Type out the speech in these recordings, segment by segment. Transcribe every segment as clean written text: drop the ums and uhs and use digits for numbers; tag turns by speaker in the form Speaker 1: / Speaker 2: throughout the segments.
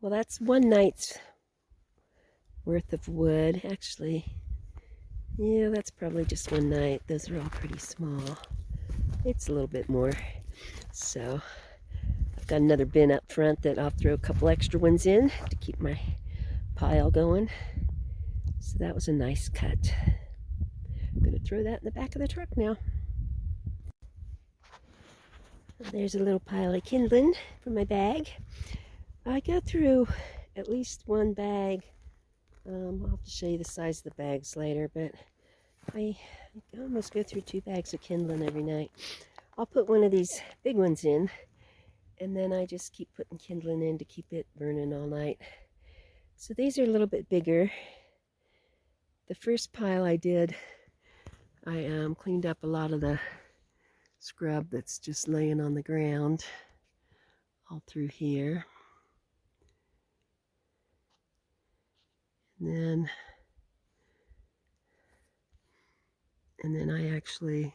Speaker 1: Well, that's one night's worth of wood. Actually, yeah, that's probably just one night. Those are all pretty small. It's a little bit more. So I've got another bin up front that I'll throw a couple extra ones in to keep my pile going. So that was a nice cut. I'm going to throw that in the back of the truck now. There's a little pile of kindling for my bag. I go through at least one bag. I'll have to show you the size of the bags later, but I almost go through 2 bags of kindling every night. I'll put one of these big ones in, and then I just keep putting kindling in to keep it burning all night. So these are a little bit bigger. The first pile I did, I cleaned up a lot of the scrub that's just laying on the ground all through here. And then I actually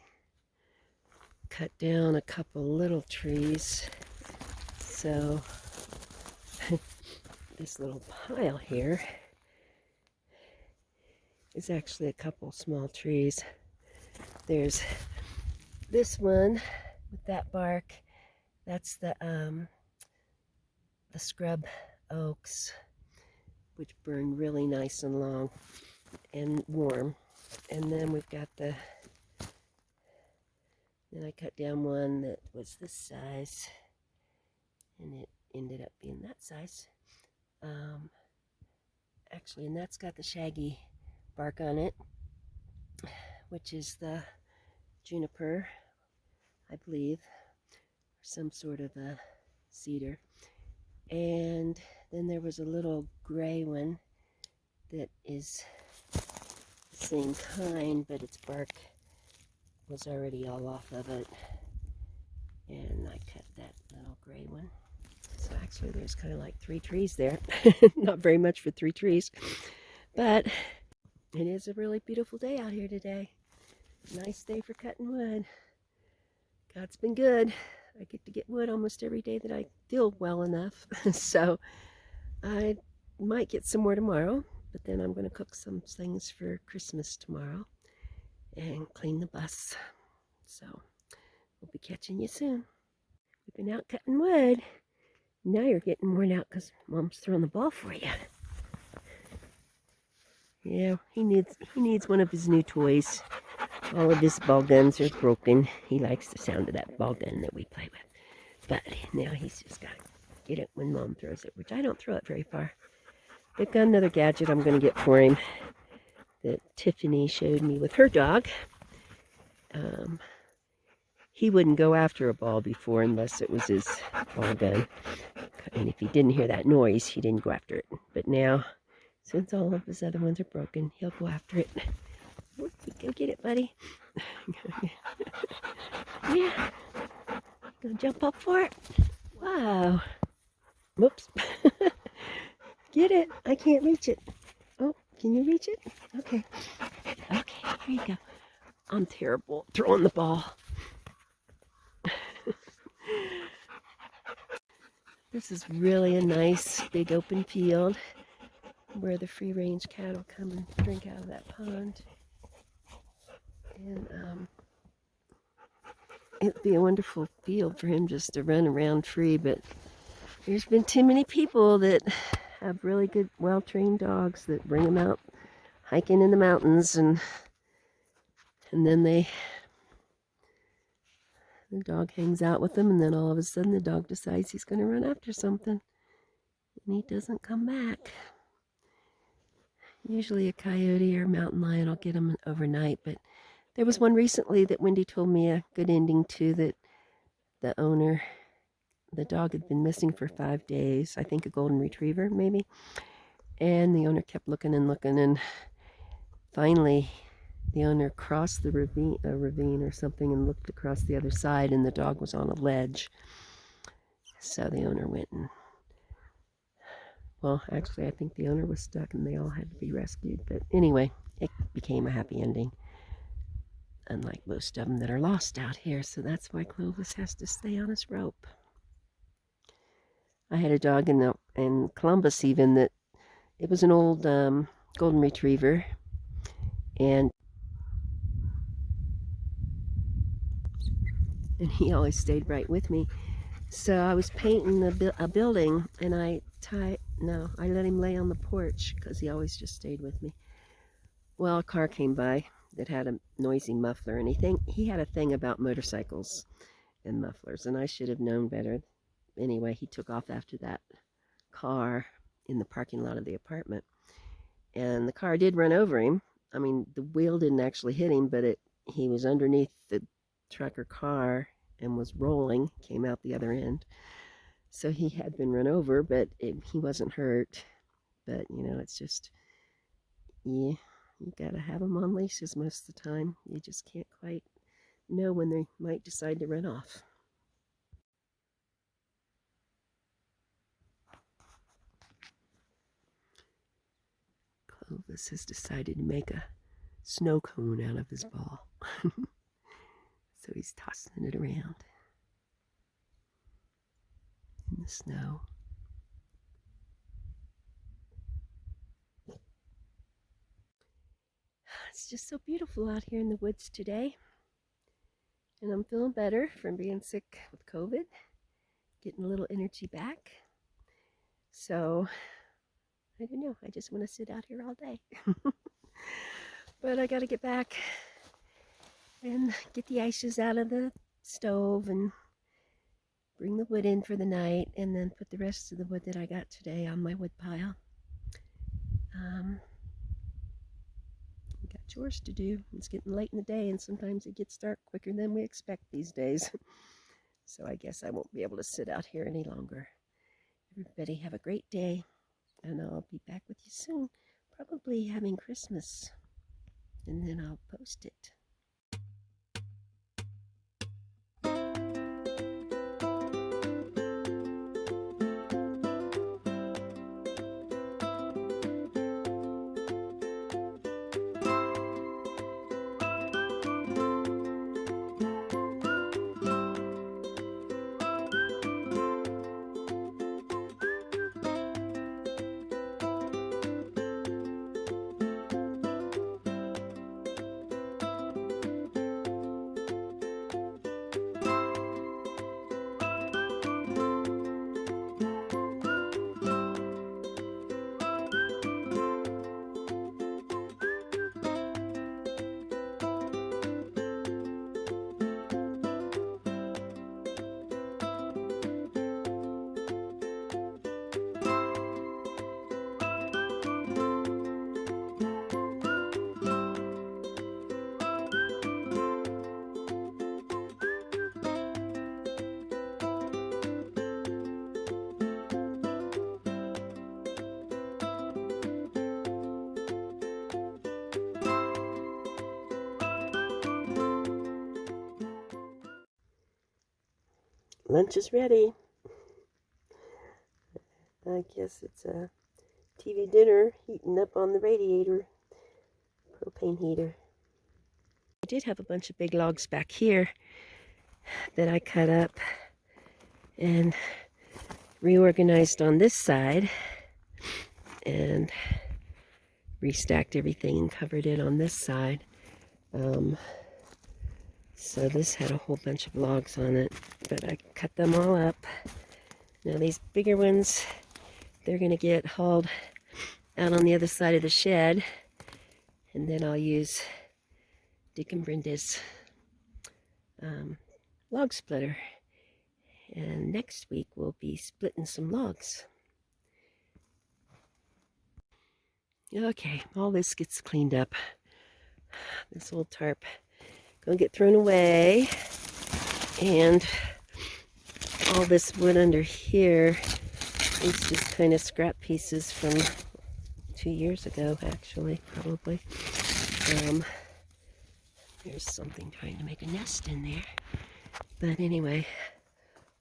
Speaker 1: cut down a couple little trees. So this little pile here is actually a couple small trees. There's this one with that bark. That's the scrub oaks, which burn really nice and long and warm. And then we've got then I cut down one that was this size, and it ended up being that size. Actually, and that's got the shaggy bark on it, which is the juniper, I believe, or some sort of a cedar. And then there was a little gray one that is the same kind, but its bark was already all off of it, and I cut that little gray one. So actually there's kind of like 3 trees there. Not very much for 3 trees, but it is a really beautiful day out here today. Nice day for cutting wood. God's been good. I get to get wood almost every day that I feel well enough. So I might get some more tomorrow, but then I'm going to cook some things for Christmas tomorrow and clean the bus. So we'll be catching you soon. We've been out cutting wood. Now you're getting worn out because Mom's throwing the ball for you. Yeah, he needs one of his new toys. All of his ball guns are broken. He likes the sound of that ball gun that we play with. But now he's just got to get it when Mom throws it, which I don't throw it very far. They've got another gadget I'm going to get for him that Tiffany showed me with her dog. He wouldn't go after a ball before unless it was his ball gun. And if he didn't hear that noise, he didn't go after it. But now, since all of his other ones are broken, he'll go after it. Go get it, buddy. Yeah. Gonna jump up for it? Wow. Whoops. Get it. I can't reach it. Oh, can you reach it? Okay. Okay, here you go. I'm terrible at throwing the ball. This is really a nice big open field where the free range cattle come and drink out of that pond. And it'd be a wonderful field for him just to run around free, but there's been too many people that have really good, well-trained dogs that bring them out hiking in the mountains, and then the dog hangs out with them, and then all of a sudden the dog decides he's going to run after something, and he doesn't come back. Usually a coyote or a mountain lion will get him overnight, but there was one recently that Wendy told me a good ending to, that the owner, the dog had been missing for 5 days, I think a golden retriever maybe, and the owner kept looking and looking, and finally the owner crossed the ravine or something, and looked across the other side, and the dog was on a ledge. So the owner went and, well, actually I think the owner was stuck and they all had to be rescued, but anyway, it became a happy ending, unlike most of them that are lost out here. So that's why Clovis has to stay on his rope. I had a dog in Columbus even that it was an old golden retriever, and he always stayed right with me. So I was painting a building, and I let him lay on the porch because he always just stayed with me. Well, a car came by that had a noisy muffler, and he had a thing about motorcycles and mufflers, and I should have known better. Anyway, he took off after that car in the parking lot of the apartment, and the car did run over him. I mean, the wheel didn't actually hit him, but he was underneath the truck or car and was rolling, came out the other end. So he had been run over, but he wasn't hurt. But, it's just, yeah, you gotta have them on leashes most of the time. You just can't quite know when they might decide to run off. Clovis has decided to make a snow cone out of his ball. So he's tossing it around in the snow. It's just so beautiful out here in the woods today. And I'm feeling better from being sick with COVID, getting a little energy back. So, I don't know, I just want to sit out here all day. But I got to get back and get the ashes out of the stove and bring the wood in for the night, and then put the rest of the wood that I got today on my wood pile. Got chores to do. It's getting late in the day, and sometimes it gets dark quicker than we expect these days. So I guess I won't be able to sit out here any longer. Everybody have a great day, and I'll be back with you soon. Probably having Christmas, and then I'll post it. Lunch is ready. I guess it's a TV dinner heating up on the radiator, propane heater. I did have a bunch of big logs back here that I cut up and reorganized on this side, and restacked everything and covered it on this side. So this had a whole bunch of logs on it, but I cut them all up. Now these bigger ones, they're going to get hauled out on the other side of the shed, and then I'll use Dick and Brenda's log splitter. And next week we'll be splitting some logs. Okay, all this gets cleaned up. This old tarp gonna get thrown away, and all this wood under here is just kind of scrap pieces from 2 years ago, actually, probably. There's something trying to make a nest in there. But anyway,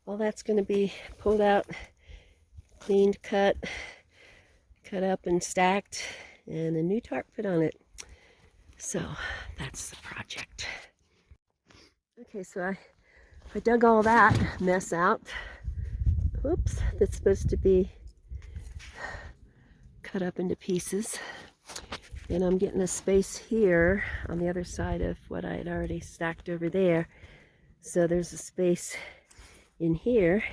Speaker 1: all that's going to be pulled out, cleaned, cut up and stacked, and a new tarp put on it. So that's the project. Okay, so I dug all that mess out. whoops, that's supposed to be cut up into pieces. And I'm getting a space here on the other side of what I had already stacked over there. So there's a space in here,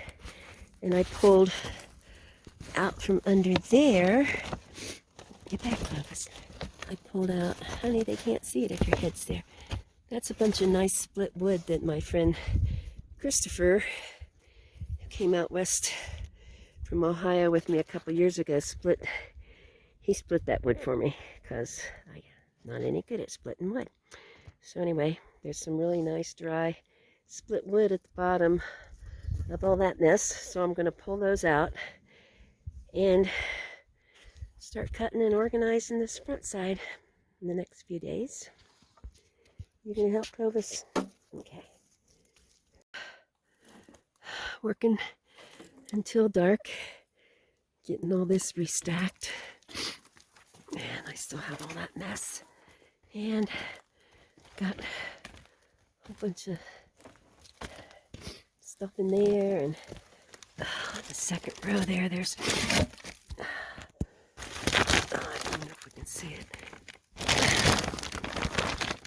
Speaker 1: and I pulled out from under there. Get back, Clovis. I pulled out, honey, they can't see it if your head's there. That's a bunch of nice split wood that my friend Christopher, who came out west from Ohio with me a couple years ago, he split that wood for me because I'm not any good at splitting wood. So anyway, there's some really nice dry split wood at the bottom of all that mess. So I'm going to pull those out and start cutting and organizing this front side in the next few days. You gonna help, Clovis? Okay. Working until dark, getting all this restacked. And I still have all that mess. And got a whole bunch of stuff in there. And the second row there's I don't know if we can see it.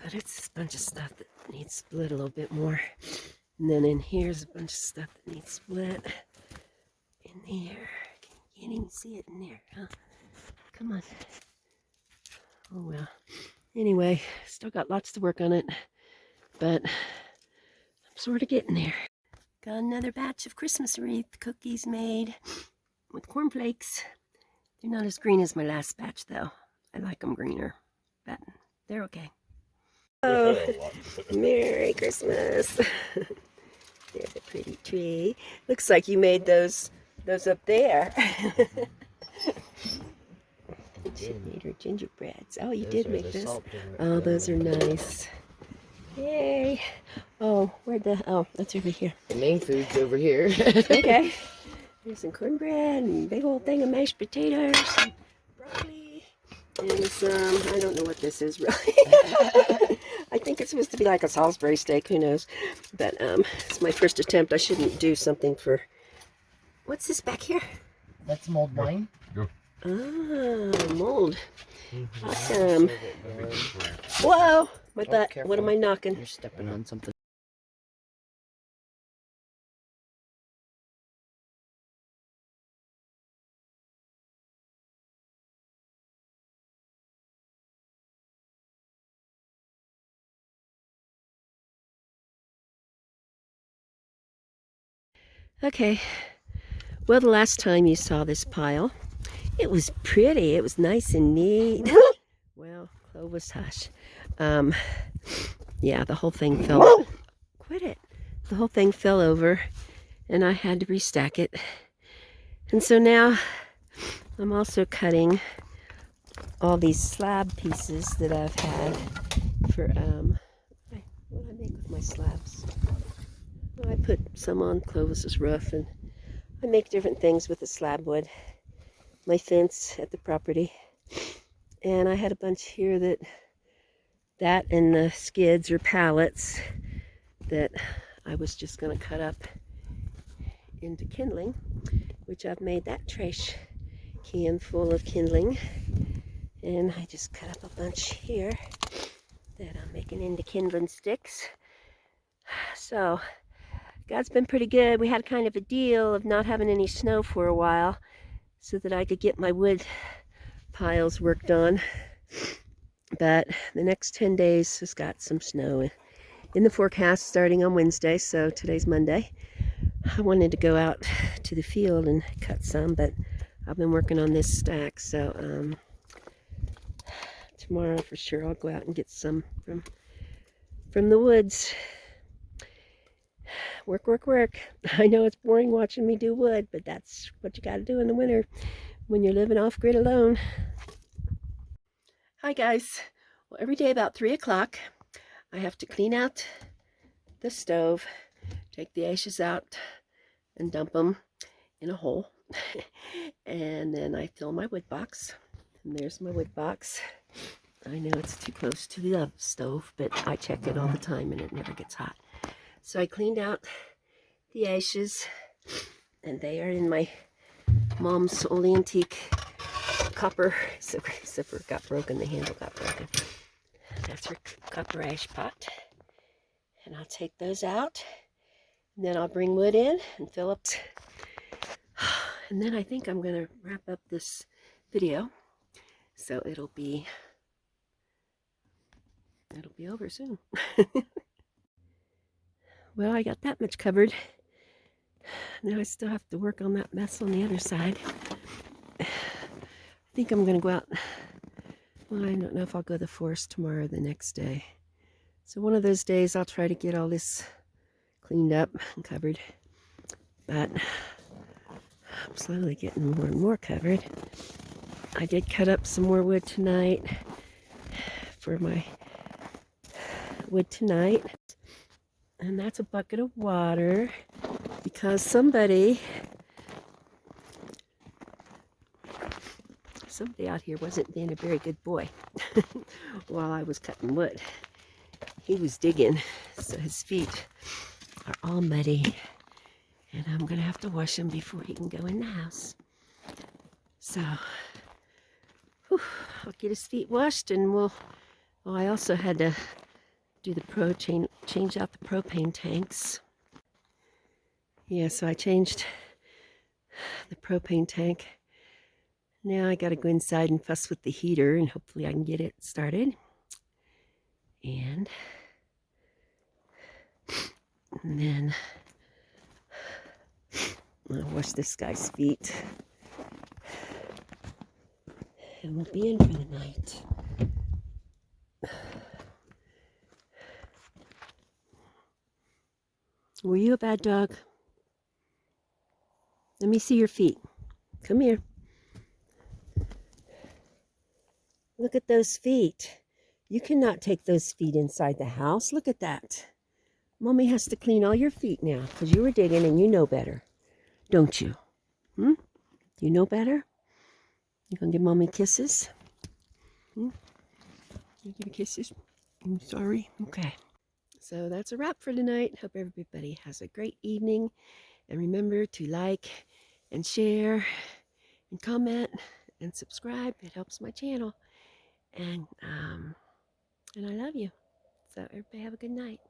Speaker 1: But it's a bunch of stuff that needs split a little bit more. And then in here's a bunch of stuff that needs split. In there. Can't even see it in there, huh? Come on. Oh well. Anyway, still got lots to work on it. But I'm sort of getting there. Got another batch of Christmas wreath cookies made with cornflakes. They're not as green as my last batch though. I like them greener. But they're okay. Oh, Merry Christmas. There's a pretty tree. Looks like you made those up there. She made her gingerbreads. Oh, you did make this. Oh, those are nice. Yay. Oh, oh, that's over here.
Speaker 2: The main food's over here.
Speaker 1: Okay. There's some cornbread and a big old thing of mashed potatoes and broccoli. And some, I don't know what this is really. I think it's supposed to be like a Salisbury steak, who knows. But it's my first attempt. I shouldn't do something for... What's this back here?
Speaker 2: That's mulled wine.
Speaker 3: Go.
Speaker 1: Ah, mold. Awesome. Whoa! My butt.
Speaker 2: Careful.
Speaker 1: What am I knocking?
Speaker 2: You're stepping on something.
Speaker 1: Okay. Well, the last time you saw this pile, it was pretty. It was nice and neat. Well, Clovis, hush. Yeah, the whole thing fell. Quit it. The whole thing fell over, and I had to restack it. And so now I'm also cutting all these slab pieces that I've had for, what do I make with my slabs? Well, I put some on Clovis's roof, and I make different things with the slab wood. My fence at the property. And I had a bunch here that and the skids or pallets that I was just going to cut up into kindling, which I've made that trash can full of kindling. And I just cut up a bunch here that I'm making into kindling sticks. So God's been pretty good. We had kind of a deal of not having any snow for a while so that I could get my wood piles worked on. But the next 10 days has got some snow in the forecast starting on Wednesday, so today's Monday. I wanted to go out to the field and cut some, but I've been working on this stack, so tomorrow for sure I'll go out and get some from the woods. Work, work, work. I know it's boring watching me do wood, but that's what you got to do in the winter when you're living off-grid alone. Hi guys. Well, every day about 3 o'clock I have to clean out the stove, take the ashes out and dump them in a hole. And then I fill my wood box. And there's my wood box. I know it's too close to the stove, but I check it all the time and it never gets hot. So I cleaned out the ashes And they are in my mom's old antique copper zipper got broken. The handle got broken. That's her copper ash pot. And I'll take those out. And then I'll bring wood in and fill up. And then I think I'm going to wrap up this video. So it'll be over soon. Well, I got that much covered. Now I still have to work on that mess on the other side. I think I'm going to go out. Well, I don't know if I'll go to the forest tomorrow or the next day. So one of those days I'll try to get all this cleaned up and covered. But I'm slowly getting more and more covered. I did cut up some more wood tonight for my wood tonight. And that's a bucket of water because somebody out here wasn't being a very good boy while I was cutting wood. He was digging, so his feet are all muddy. And I'm going to have to wash him before he can go in the house. So, I'll get his feet washed and well, I also had to do the change out the propane tanks. Yeah, so I changed the propane tank. Now I got to go inside and fuss with the heater and hopefully I can get it started. And then I'll wash this guy's feet. And we'll be in for the night. Were you a bad dog? Let me see your feet. Come here. Look at those feet. You cannot take those feet inside the house. Look at that. Mommy has to clean all your feet now because you were digging and you know better. Don't you? You know better? You gonna give Mommy kisses? You give her kisses? I'm sorry. Okay. So that's a wrap for tonight. Hope everybody has a great evening. And remember to like and share and comment and subscribe. It helps my channel. And I love you. So everybody have a good night.